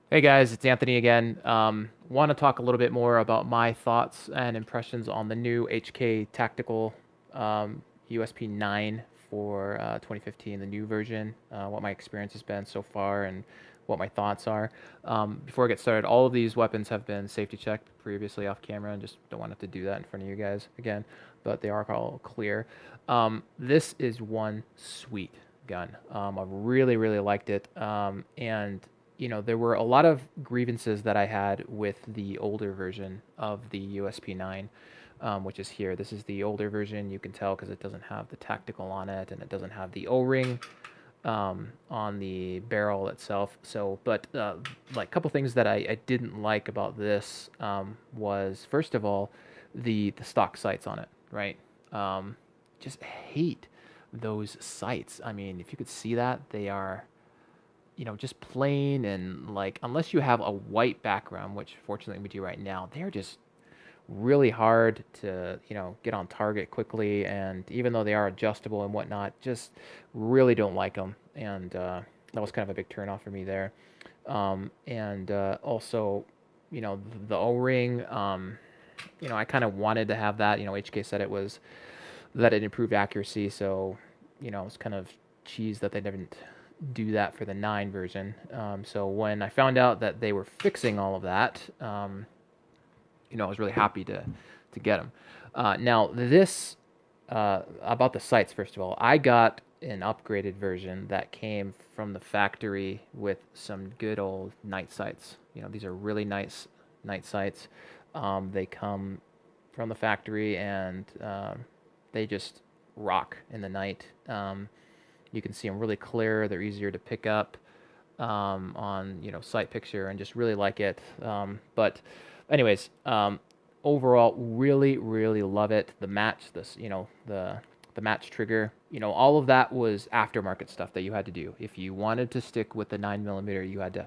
Hey guys, it's Anthony again. Want to talk a little bit more about my thoughts and impressions on the new HK Tactical USP 9 for 2015, the new version, what my experience has been so far, and what my thoughts are. Before I get started, all of these weapons have been safety checked previously off camera, and just don't want to have to do that in front of you guys again, but they are all clear. This is one sweet gun. I really, really liked it, and there were a lot of grievances that I had with the older version of the USP 9, which is here. This is the older version. You can tell because it doesn't have the tactical on it, and it doesn't have the O-ring on the barrel itself. So, but like a couple things that I didn't like about this was first of all the stock sights on it, right? Just hate those sights. I mean, if you could see that, they are just plain and like unless you have a white background, which fortunately we do right now, they're just really hard to, get on target quickly. And even though they are adjustable and whatnot, just really don't like them. And that was kind of a big turnoff for me there. And also, the O-ring, I kind of wanted to have that. HK said that it improved accuracy. So, it's kind of cheese that they didn't do that for the 9 version. So when I found out that they were fixing all of that, I was really happy to get them. Now this about the sights. First of all, I got an upgraded version that came from the factory with some good old night sights. These are really nice night sights. They come from the factory and they just rock in the night. You can see them really clear. They're easier to pick up on sight picture, and just really like it. But anyways, overall, really really love it. The match, the match trigger, all of that was aftermarket stuff that you had to do. If you wanted to stick with the 9 millimeter, you had to,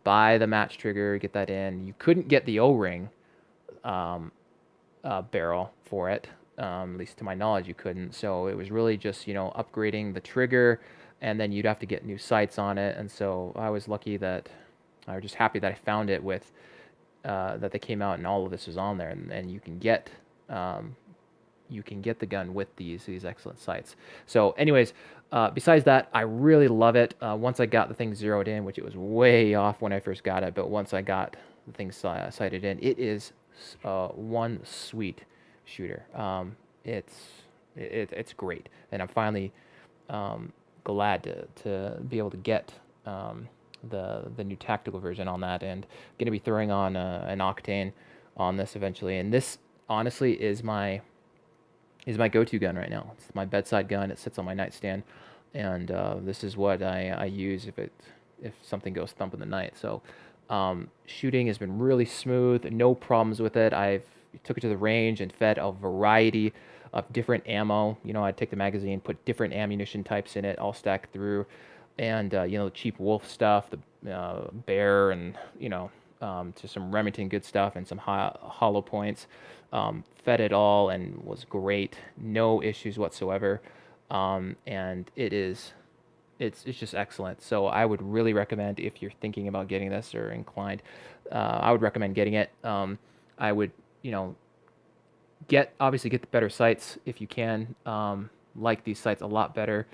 buy the match trigger, get that in. You couldn't get the O-ring um, barrel for it. At least to my knowledge, you couldn't. So it was really just upgrading the trigger, and then you'd have to get new sights on it. And so I was lucky that I was just happy that I found it with that they came out and all of this is on there, and you can get the gun with these excellent sights. So, anyways, besides that, I really love it. Once I got the thing zeroed in, which it was way off when I first got it, but once I got the thing sighted in, it is one sweet shooter. It's great, and I'm finally glad to be able to get the new tactical version on that, and going to be throwing on an octane on this eventually. And this honestly is my go-to gun right now. It's my bedside gun. It sits on my nightstand, and this is what I use if something goes thump in the night. So shooting has been really smooth. No problems with it. I've took it to the range and fed a variety of different ammo. I'd take the magazine, put different ammunition types in it, all stacked through, and the cheap Wolf stuff, the Bear, and to some Remington good stuff and some hollow points. Fed it all and was great. No issues whatsoever. And it's just excellent. So I would really recommend, if you're thinking about getting this or inclined, I would recommend getting it. I would, obviously get the better sights if you can. Like these sights a lot better.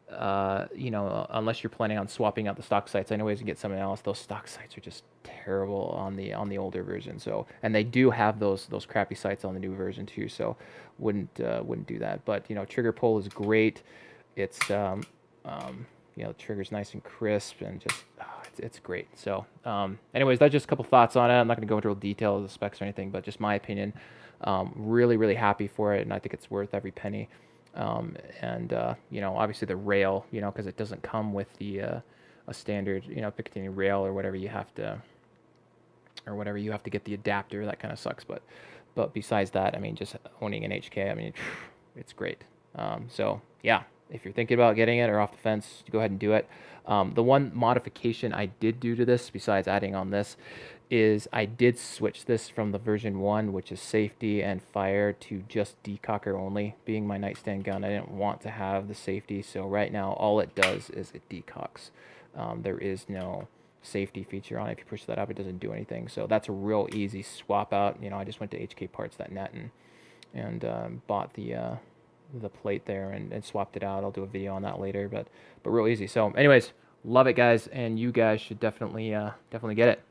Unless you're planning on swapping out the stock sights. I know ways to get something else. Those stock sights are just terrible on the older version. So, and they do have those crappy sights on the new version too. So, wouldn't do that. But trigger pull is great. It's the trigger's nice and crisp, and just it's great. So, anyways, that's just a couple thoughts on it. I'm not going to go into real detail of the specs or anything, but just my opinion. Really, really happy for it, and I think it's worth every penny. And obviously the rail, because it doesn't come with the a standard, Picatinny rail or whatever you have to get the adapter. That kind of sucks, but besides that, I mean, just owning an HK, I mean, it's great. So yeah, if you're thinking about getting it or off the fence, go ahead and do it. The one modification I did do to this, besides adding on this, is I did switch this from the version 1, which is safety and fire, to just decocker only, being my nightstand gun. I didn't want to have the safety, so right now all it does is it decocks. There is no safety feature on it. If you push that up, it doesn't do anything. So that's a real easy swap out. You know, I just went to hkparts.net and bought the plate there and swapped it out. I'll do a video on that later, but real easy. So anyways, love it, guys, and you guys should definitely get it.